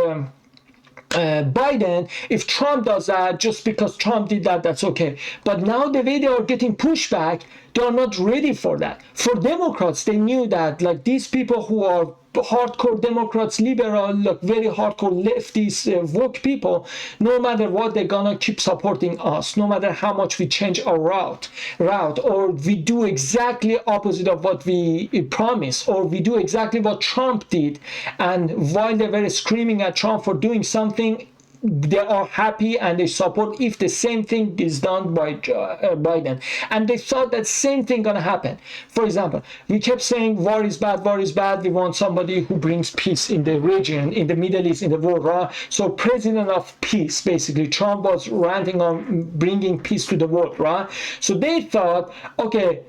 A: Biden, if Trump does that, just because Trump did that, that's okay. But now the way they are getting pushback, they are not ready for that. For Democrats, they knew that, like these people who are hardcore Democrats, liberal, like very hardcore leftist, woke people, no matter what, they're gonna keep supporting us, no matter how much we change our route, or we do exactly opposite of what we promised, or we do exactly what Trump did. And while they were screaming at Trump for doing something, they are happy and they support if the same thing is done by Biden. And they thought that same thing gonna happen. For example, we kept saying war is bad, war is bad. We want somebody who brings peace in the region, in the Middle East, in the world. Right? So president of peace, basically. Trump was ranting on bringing peace to the world, right? So they thought, okay,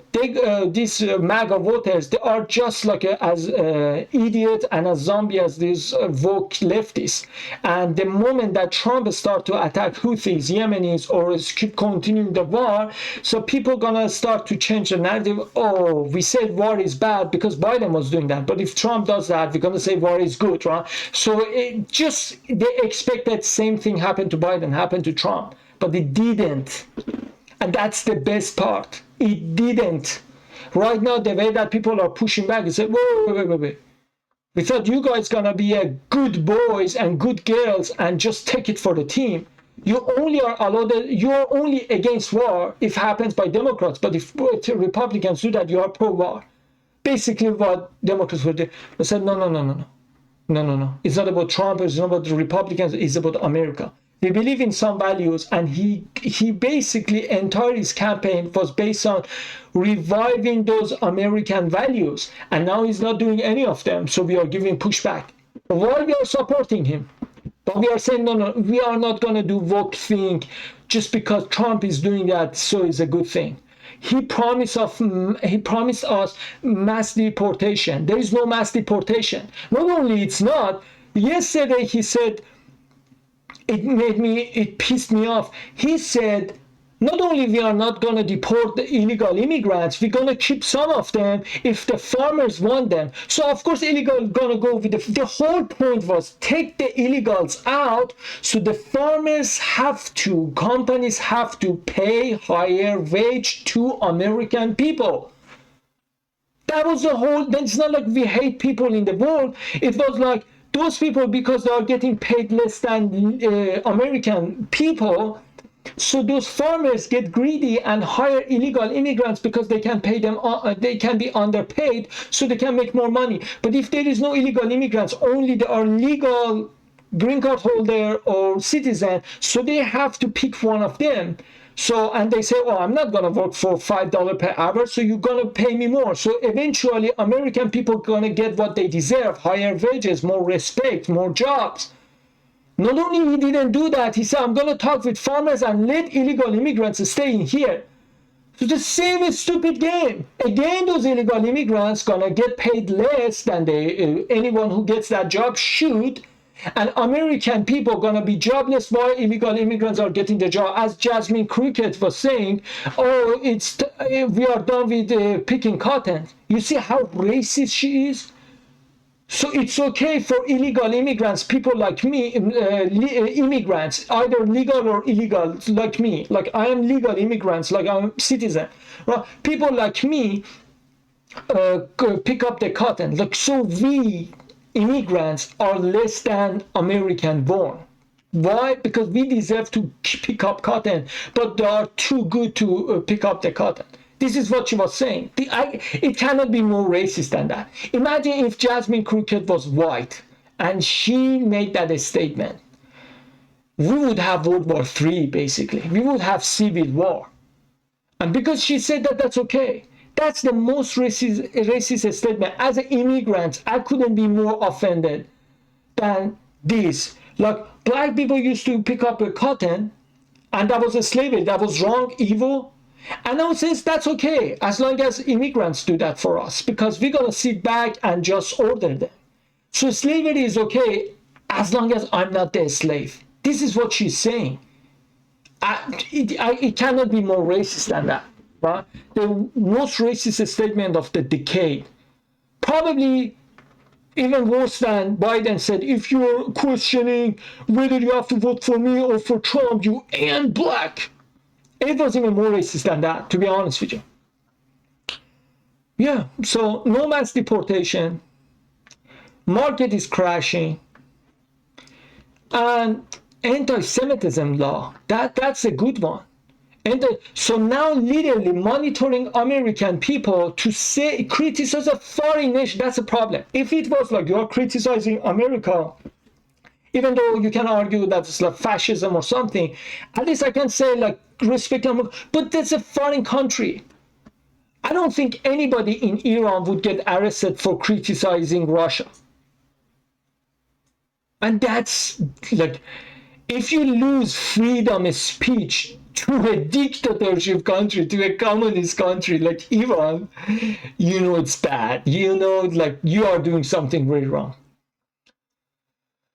A: these MAGA voters, they are just like as idiot and as zombie as these woke leftists. And the moment that Trump start to attack Houthis, Yemenis, or keep continuing the war, so people gonna start to change the narrative. Oh, we said war is bad because Biden was doing that, but if Trump does that, we're gonna say war is good, right? So they expected same thing happened to Biden, happened to Trump, but it didn't. And that's the best part. It didn't. Right now, the way that people are pushing back and say, wait. We thought you guys gonna be a good boys and good girls and just take it for the team. You only are allowed, you're only against war if it happens by Democrats, but if Republicans do that, you are pro-war. Basically what Democrats would do. They said, no. It's not about Trump, it's not about the Republicans, it's about America. We believe in some values, and he basically entire his campaign was based on reviving those American values, and now he's not doing any of them, so we are giving pushback. While we are supporting him, but we are saying no, we are not going to do woke thing just because Trump is doing that, so it's a good thing. He promised us mass deportation. There is no mass deportation. Not only it's not. Yesterday he said. It pissed me off. He said, not only we are not going to deport the illegal immigrants, we're going to keep some of them if the farmers want them. So of course illegal going to go with the whole point was take the illegals out so the farmers companies have to pay higher wage to American people. That was the whole, it's not like we hate people in the world. It was like, those people, because they are getting paid less than American people, so those farmers get greedy and hire illegal immigrants because they can pay them. They can be underpaid, so they can make more money. But if there is no illegal immigrants, only there are legal green card holder or citizen, so they have to pick one of them. So, and they say, oh, I'm not going to work for $5 per hour, so you're going to pay me more. So eventually, American people are going to get what they deserve, higher wages, more respect, more jobs. Not only he didn't do that, he said, I'm going to talk with farmers and let illegal immigrants stay in here. So the same stupid game. Again, those illegal immigrants gonna get paid less than anyone who gets that job should, and American people gonna be jobless while illegal immigrants are getting the job. As Jasmine Cricket was saying, oh, we are done with picking cotton. You see how racist she is? So it's okay for illegal immigrants, people like me, immigrants, either legal or illegal, like me. Like I am legal immigrants, like I'm a citizen. Well, people like me pick up the cotton. Like, so we immigrants are less than American born. Why? Because we deserve to pick up cotton, but they are too good to pick up the cotton. This is what she was saying. It cannot be more racist than that. Imagine if Jasmine Crockett was white and she made that a statement. We would have World War III, basically. We would have civil war. And because she said that, that's okay. That's the most racist statement. As an immigrant, I couldn't be more offended than this. Like, black people used to pick up a cotton, and that was a slavery. That was wrong, evil. And now says that's okay as long as immigrants do that for us, because we're going to sit back and just order them. So slavery is okay as long as I'm not their slave. This is what she's saying. It cannot be more racist than that. Right? The most racist statement of the decade. Probably even worse than Biden said, if you're questioning whether you have to vote for me or for Trump, you ain't black. It was even more racist than that, to be honest with you. Yeah, so no mass deportation, market is crashing, and anti-Semitism law, that's a good one. And so now literally monitoring American people to say, criticize a foreign nation, that's a problem. If it was like you're criticizing America, even though you can argue that it's like fascism or something, at least I can say like respect them, but that's a foreign country. I don't think anybody in Iran would get arrested for criticizing Russia. And that's like, if you lose freedom of speech to a dictatorship country, to a communist country like Iran, you know it's bad. You know, like you are doing something very wrong.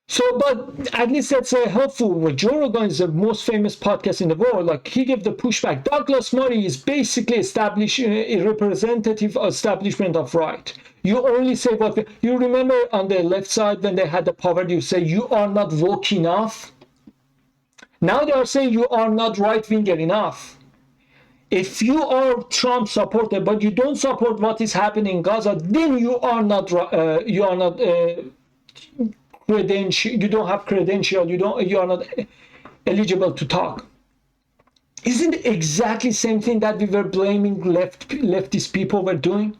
A: So, but at least that's a helpful. Joe Rogan is the most famous podcast in the world. Like he gave the pushback. Douglas Murray is basically establishing a representative establishment of right. You only say what you remember on the left side when they had the power. You say you are not woke enough. Now they are saying you are not right-winger enough. If you are Trump supporter but you don't support what is happening in Gaza, then you are not credential. You don't have credential. You are not eligible to talk. Isn't it exactly the same thing that we were blaming leftist people were doing?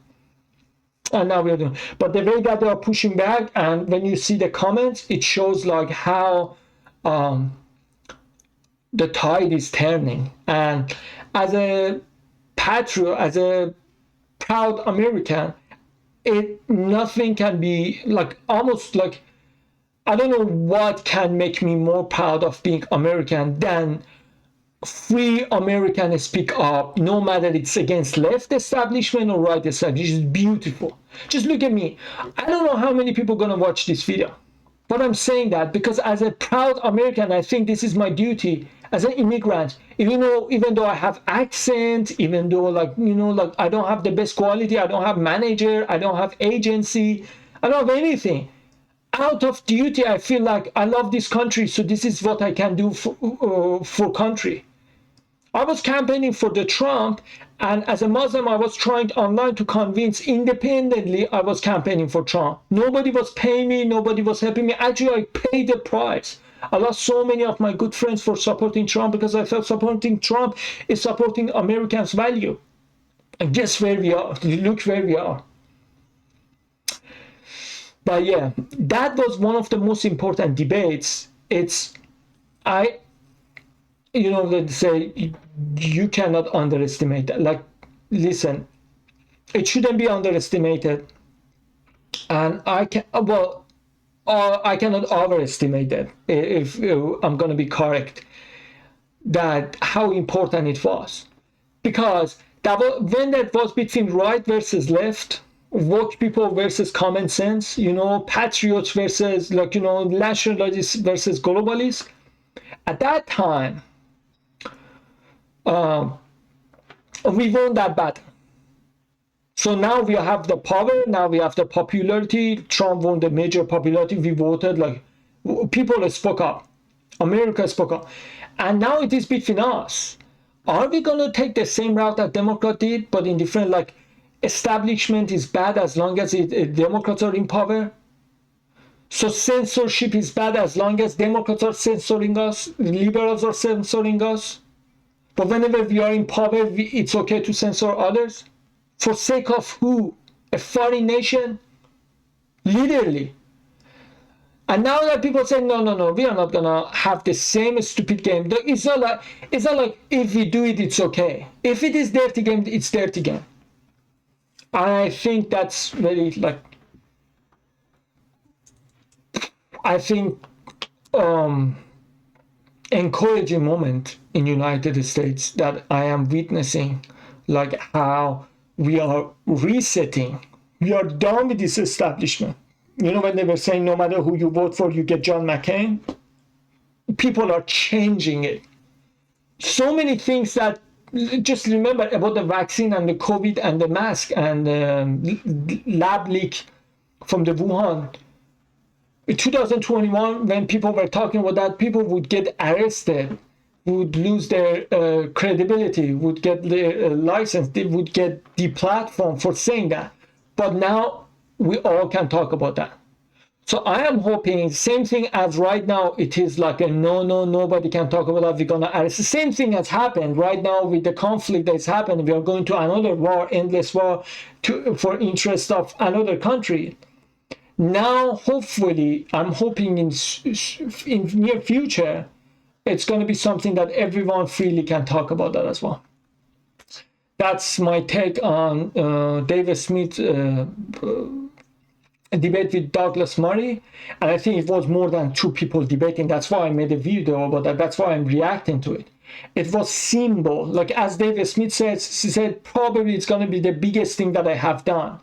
A: And now we're doing. But the way that they are pushing back, and when you see the comments, it shows like how the tide is turning. And as a patriot, as a proud American, nothing can be like, almost like, I don't know what can make me more proud of being American than free American speak up, no matter it's against left establishment or right establishment. It's beautiful. Just look at me. I don't know how many people are going to watch this video. But I'm saying that because as a proud American, I think this is my duty as an immigrant. Even though I have accent, even though like I don't have the best quality, I don't have manager, I don't have agency, I don't have anything. Out of duty, I feel like I love this country, so this is what I can do for country. I was campaigning for the Trump, and as a Muslim, I was trying online to convince independently I was campaigning for Trump. Nobody was paying me, nobody was helping me. Actually, I paid the price. I lost so many of my good friends for supporting Trump because I felt supporting Trump is supporting Americans' value. And guess where we are? Look where we are. But yeah, that was one of the most important debates. They say you cannot underestimate that. Like, listen, it shouldn't be underestimated. And I cannot overestimate that, if I'm going to be correct, that how important it was. Because That was, when that was between right versus left, woke people versus common sense, patriots versus nationalists versus globalists. At that time, we won that battle. So now we have the power, now we have the popularity. Trump won the major popularity. We voted, people spoke up. America spoke up. And now it is between us. Are we going to take the same route that Democrats did, but in different, establishment is bad as long as Democrats are in power? So censorship is bad as long as Democrats are censoring us, liberals are censoring us. But whenever we are in power, it's okay to censor others? For sake of who? A foreign nation? Literally. And now that people say, no, we are not going to have the same stupid game. It's not like if we do it, it's okay. If it is dirty game, it's dirty game. And I think that's very, encouraging moment in United States that I am witnessing, how we are resetting. We are done with this establishment. When they were saying no matter who you vote for, you get John McCain, people are changing it. So many things that, just remember about the vaccine and the COVID and the mask and lab leak from the Wuhan. In 2021, when people were talking about that, people would get arrested, would lose their credibility, would get their license, they would get deplatformed for saying that. But now we all can talk about that. So I am hoping, same thing as right now, it is like a nobody can talk about that. We're going to arrest. The same thing has happened right now with the conflict that's happened. We are going to another war, endless war, for interest of another country. Now, hopefully, I'm hoping in near future, it's going to be something that everyone freely can talk about that as well. That's my take on David Smith's debate with Douglas Murray. And I think it was more than two people debating. That's why I made a video about that. That's why I'm reacting to it. It was symbol. As David Smith says, he said, probably it's going to be the biggest thing that I have done.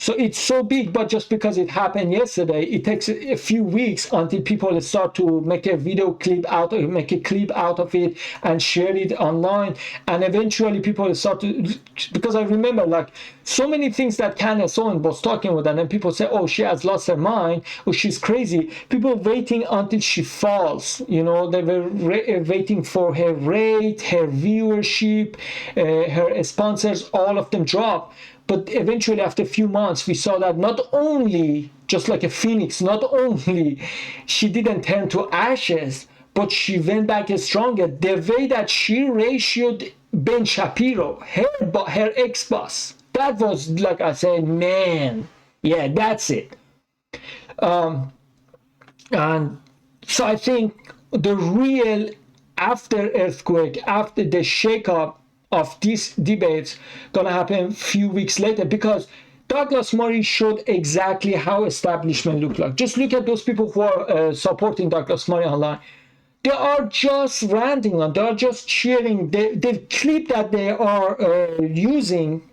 A: So it's so big, but just because it happened yesterday, it takes a few weeks until people start to make a video clip out, or make a clip out of it and share it online. And eventually people start to, because I remember so many things that Candace Owen was talking about, and then people say, oh, she has lost her mind, or she's crazy. People waiting until she falls. They were waiting for her rate, her viewership, her sponsors, all of them drop. But eventually, after a few months, we saw that not only, just like a phoenix, not only she didn't turn to ashes, but she went back stronger. The way that she ratioed Ben Shapiro, her ex-boss, that was like I said, man, yeah, that's it. And so I think the real after earthquake, after the shakeup of these debates gonna happen a few weeks later, because Douglas Murray showed exactly how establishment look like. Just look at those people who are supporting Douglas Murray online. They are just ranting on, they are just cheering. The clip that they are using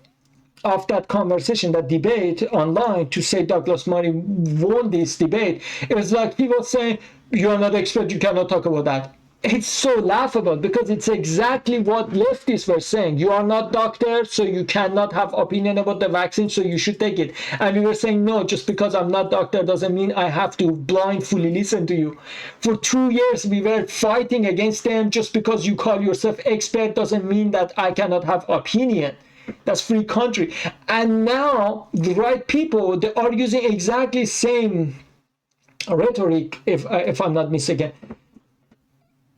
A: of that conversation, that debate online, to say Douglas Murray won this debate, it was like people saying, you are not expert, you cannot talk about that. It's so laughable because it's exactly what leftists were saying. You are not doctor, so you cannot have opinion about the vaccine, so you should take it. And we were saying, no, just because I'm not doctor doesn't mean I have to blindly listen to you. For 2 years, we were fighting against them. Just because you call yourself expert doesn't mean that I cannot have opinion. That's free country. And now the right people, they are using exactly same rhetoric, if I'm not mistaken,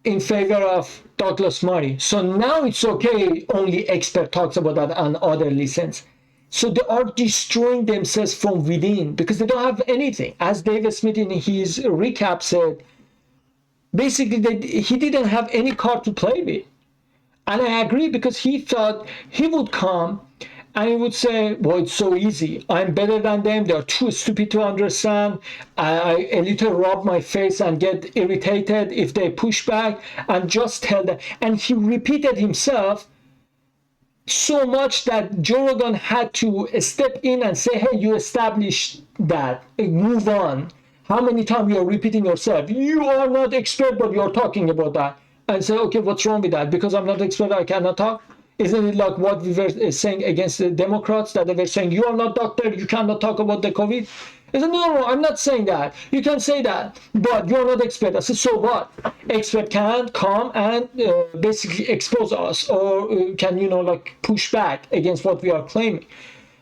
A: in favor of Douglas Murray. So now it's okay, only expert talks about that and other listens. So they are destroying themselves from within because they don't have anything. As David Smith in his recap said, basically he didn't have any card to play with. And I agree, because he thought he would come and he would say, well, it's so easy. I'm better than them. They're too stupid to understand. I a little rub my face and get irritated if they push back, and just tell them. And he repeated himself so much that Joe Rogan had to step in and say, hey, you established that, move on. How many times you're repeating yourself? You are not expert, but you're talking about that. And say, okay, what's wrong with that? Because I'm not expert, I cannot talk? Isn't it like what we were saying against the Democrats, that they were saying, you are not doctor, you cannot talk about the COVID? I said, no, I'm not saying that. You can say that, but you're not expert. I said, so what? Expert can come and basically expose us, or can, like push back against what we are claiming.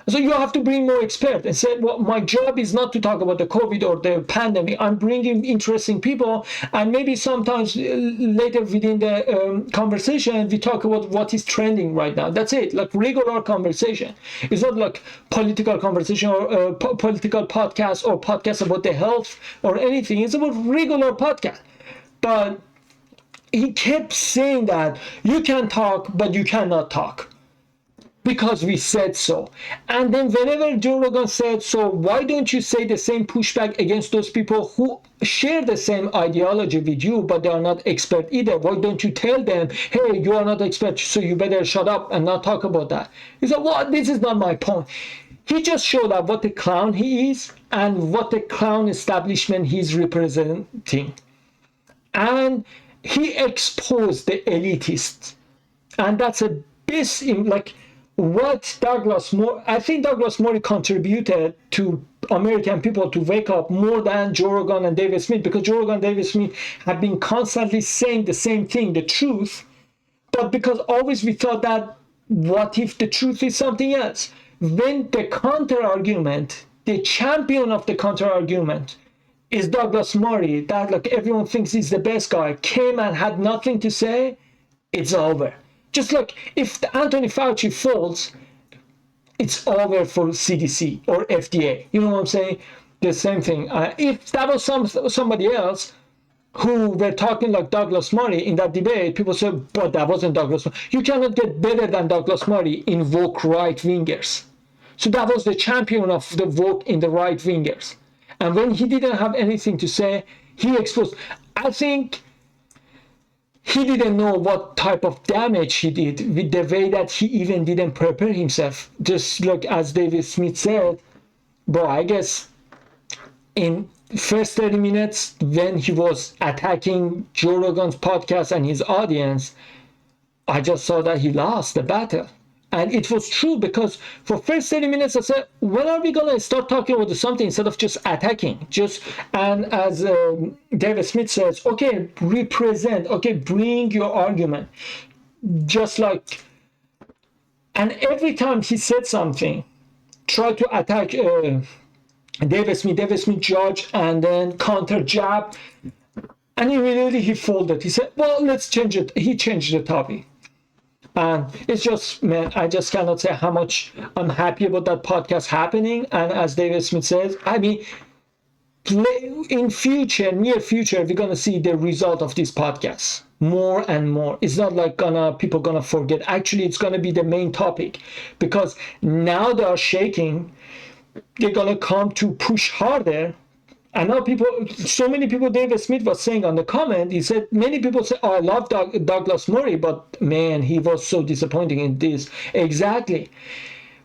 A: So you have to bring more experts and say, well, my job is not to talk about the COVID or the pandemic. I'm bringing interesting people, and maybe sometimes later within the conversation, we talk about what is trending right now. That's it, like regular conversation. It's not like political conversation or political podcast or podcast about the health or anything. It's about regular podcast. But he kept saying that you can talk, but you cannot talk, because we said so. And then whenever Joe Rogan said so, why don't you say the same pushback against those people who share the same ideology with you, but they are not expert either? Why don't you tell them, hey, you are not expert, so you better shut up and not talk about that? He said, well, this is not my point. He just showed up what the clown he is and what the clown establishment he's representing. And he exposed the elitists. And that's a bit like what I think Douglas Murray contributed to American people to wake up more than Joe Rogan and David Smith, because Joe Rogan and David Smith have been constantly saying the same thing, the truth, but because always we thought that what if the truth is something else? When the counter-argument, the champion of the counter-argument is Douglas Murray, that like everyone thinks he's the best guy, came and had nothing to say, it's over. Just like if Anthony Fauci falls, it's over for CDC or FDA. You know what I'm saying? The same thing. If that was somebody else who were talking like Douglas Murray in that debate, people say, but that wasn't Douglas Murray. You cannot get better than Douglas Murray in woke right-wingers. So that was the champion of the woke in the right-wingers. And when he didn't have anything to say, he exposed. I think he didn't know what type of damage he did with the way that he even didn't prepare himself. Just like as David Smith said, bro, I guess in first 30 minutes when he was attacking Joe Rogan's podcast and his audience, I just saw that he lost the battle. And it was true, because for first 30 minutes I said, when are we going to start talking about something instead of just attacking? And as David Smith says, okay, represent, okay, bring your argument. Just like, and every time he said something, try to attack David Smith judge and then counter jab. And immediately he folded. He said, well, let's change it. He changed the topic. And it's just, man, I just cannot say how much I'm happy about that podcast happening. And as David Smith says, I mean, in future, near future, we're going to see the result of these podcasts more and more. It's not like people gonna forget. Actually, it's going to be the main topic, because now they are shaking. They're going to come to push harder. And now so many people, David Smith was saying on the comment, he said, many people say, oh, I love Douglas Murray, but man, he was so disappointing in this. Exactly.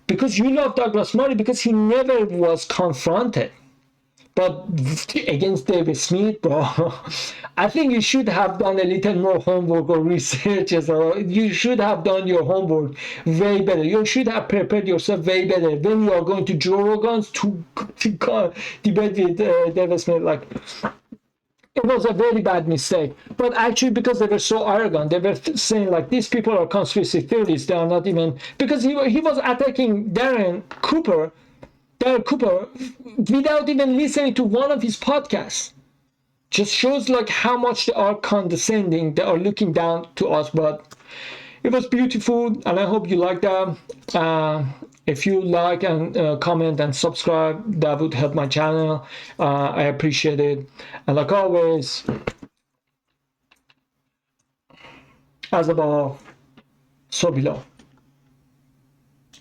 A: Because you love Douglas Murray because he never was confronted. But against David Smith, bro, I think you should have done a little more homework or research, or you should have done your homework way better. You should have prepared yourself way better when you are going to Joe Rogan's to debate with David Smith. Like, it was a very bad mistake. But actually, because they were so arrogant, they were saying like, these people are conspiracy theories. They are not even, because he was attacking Darren Cooper without even listening to one of his podcasts. Just shows like how much they are condescending, they are looking down to us. But it was beautiful, and I hope you like that. If you like and comment and subscribe, that would help my channel. I appreciate it. And like always, as above, so below.